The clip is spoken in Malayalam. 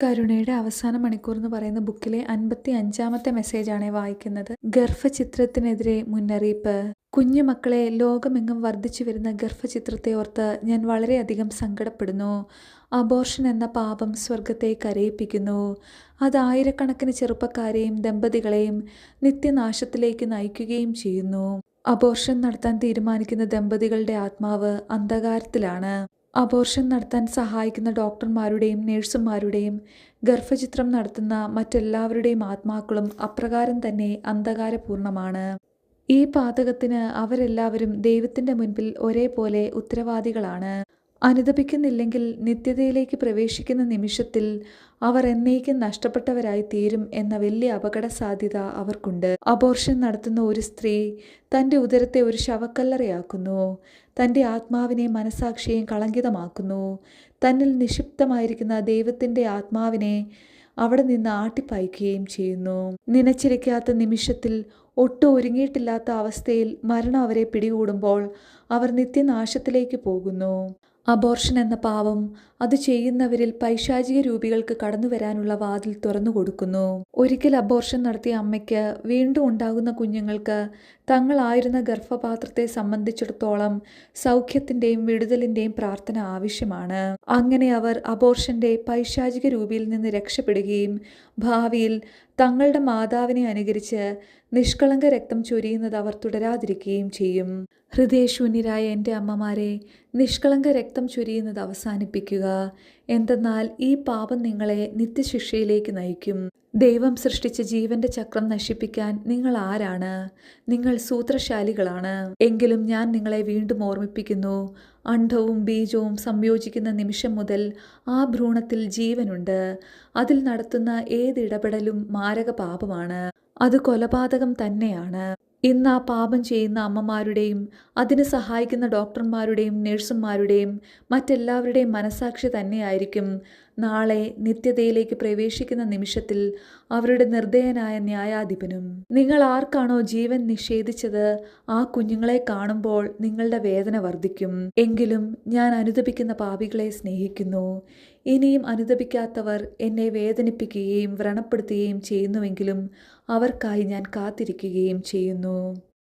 കരുണയുടെ അവസാന മണിക്കൂർ എന്ന് പറയുന്ന ബുക്കിലെ 55-ാമത്തെ മെസ്സേജാണ് വായിക്കുന്നത്. ഗർഭചിത്രത്തിനെതിരെ മുന്നറിയിപ്പ്. കുഞ്ഞുമക്കളെ, ലോകമെങ്ങും വർദ്ധിച്ചു വരുന്ന ഗർഭചിത്രത്തെ ഓർത്ത് ഞാൻ വളരെയധികം സങ്കടപ്പെടുന്നു. അബോർഷൻ എന്ന പാപം സ്വർഗത്തെ കരയിപ്പിക്കുന്നു. അത് ആയിരക്കണക്കിന് ചെറുപ്പക്കാരെയും ദമ്പതികളെയും നിത്യനാശത്തിലേക്ക് നയിക്കുകയും ചെയ്യുന്നു. അബോർഷൻ നടത്താൻ തീരുമാനിക്കുന്ന ദമ്പതികളുടെ ആത്മാവ് അന്ധകാരത്തിലാണ്. അബോർഷൻ നടത്താൻ സഹായിക്കുന്ന ഡോക്ടർമാരുടെയും നഴ്സുമാരുടെയും ഗർഭചിത്രം നടത്തുന്ന മറ്റെല്ലാവരുടെയും ആത്മാക്കളും അപ്രകാരം തന്നെ അന്ധകാരപൂർണമാണ്. ഈ പാതകത്തിന് അവരെല്ലാവരും ദൈവത്തിൻ്റെ മുൻപിൽ ഒരേപോലെ ഉത്തരവാദികളാണ്. അനുതപിക്കുന്നില്ലെങ്കിൽ നിത്യതയിലേക്ക് പ്രവേശിക്കുന്ന നിമിഷത്തിൽ അവർ എന്നേക്കും നഷ്ടപ്പെട്ടവരായി തീരും എന്ന വലിയ അപകട സാധ്യത അവർക്കുണ്ട്. അബോർഷൻ നടത്തുന്ന ഒരു സ്ത്രീ തൻ്റെ ഉദരത്തെ ഒരു ശവക്കല്ലറയാക്കുന്നു. തൻ്റെ ആത്മാവിനെ മനസാക്ഷിയെയും കളങ്കിതമാക്കുന്നു. തന്നിൽ നിക്ഷിപ്തമായിരിക്കുന്ന ദൈവത്തിൻ്റെ ആത്മാവിനെ അവിടെ നിന്ന് ആട്ടിപ്പായിക്കുകയും ചെയ്യുന്നു. നനച്ചിരിക്കാത്ത നിമിഷത്തിൽ ഒട്ടും ഒരുങ്ങിയിട്ടില്ലാത്ത അവസ്ഥയിൽ മരണം അവരെ പിടികൂടുമ്പോൾ അവർ നിത്യനാശത്തിലേക്ക് പോകുന്നു. അബോർഷൻ എന്ന പാപം അത് ചെയ്യുന്നവരിൽ പൈശാചിക രൂപികൾക്ക് കടന്നു വരാനുള്ള വാതിൽ തുറന്നു കൊടുക്കുന്നു. ഒരിക്കൽ അബോർഷൻ നടത്തിയ അമ്മയ്ക്ക് വീണ്ടും ഉണ്ടാകുന്ന കുഞ്ഞുങ്ങൾക്ക് തങ്ങളായിരുന്ന ഗർഭപാത്രത്തെ സംബന്ധിച്ചിടത്തോളം സൗഖ്യത്തിൻ്റെയും വിടുതലിൻ്റെയും പ്രാർത്ഥന ആവശ്യമാണ്. അങ്ങനെ അവർ അബോർഷന്റെ പൈശാചിക രൂപിയിൽ നിന്ന് രക്ഷപ്പെടുകയും ഭാവിയിൽ തങ്ങളുടെ മാതാവിനെ അനുകരിച്ച് നിഷ്കളങ്ക രക്തം ചൊരിയുന്നത് അവർ തുടരാതിരിക്കുകയും ചെയ്യും. ഹൃദയശൂന്യരായ എൻ്റെ അമ്മമാരെ, നിഷ്കളങ്ക രക്തം ചൊരിയുന്നത് അവസാനിപ്പിക്കുക. എന്തെന്നാൽ ഈ പാപം നിങ്ങളെ നിത്യശിക്ഷയിലേക്ക് നയിക്കും. ദൈവം സൃഷ്ടിച്ച ജീവന്റെ ചക്രം നശിപ്പിക്കാൻ നിങ്ങൾ ആരാണ്? നിങ്ങൾ സൂത്രശാലികളാണ്. എങ്കിലും ഞാൻ നിങ്ങളെ വീണ്ടും ഓർമ്മിപ്പിക്കുന്നു. അണ്ഡവും ബീജവും സംയോജിക്കുന്ന നിമിഷം മുതൽ ആ ഭ്രൂണത്തിൽ ജീവനുണ്ട്. അതിൽ നടത്തുന്ന ഏതിടപെടലും മാരക പാപമാണ്. അത് കൊലപാതകം തന്നെയാണ്. ഇന്ന് ആ പാപം ചെയ്യുന്ന അമ്മമാരുടെയും അതിന് സഹായിക്കുന്ന ഡോക്ടർമാരുടെയും നഴ്സുമാരുടെയും മറ്റെല്ലാവരുടെയും മനസാക്ഷി തന്നെയായിരിക്കും നാളെ നിത്യതയിലേക്ക് പ്രവേശിക്കുന്ന നിമിഷത്തിൽ അവരുടെ നിർദ്ദയനായ ന്യായാധിപനും. നിങ്ങൾ ആർക്കാണോ ജീവൻ നിഷേധിച്ചത് ആ കുഞ്ഞുങ്ങളെ കാണുമ്പോൾ നിങ്ങളുടെ വേദന വർദ്ധിക്കും. എങ്കിലും ഞാൻ അനുതപിക്കുന്ന പാപികളെ സ്നേഹിക്കുന്നു. ഇനിയും അനുതപിക്കാത്തവർ എന്നെ വേദനിപ്പിക്കുകയും വ്രണപ്പെടുത്തുകയും ചെയ്യുന്നുവെങ്കിലും അവർക്കായി ഞാൻ കാത്തിരിക്കുകയും ചെയ്യുന്നു.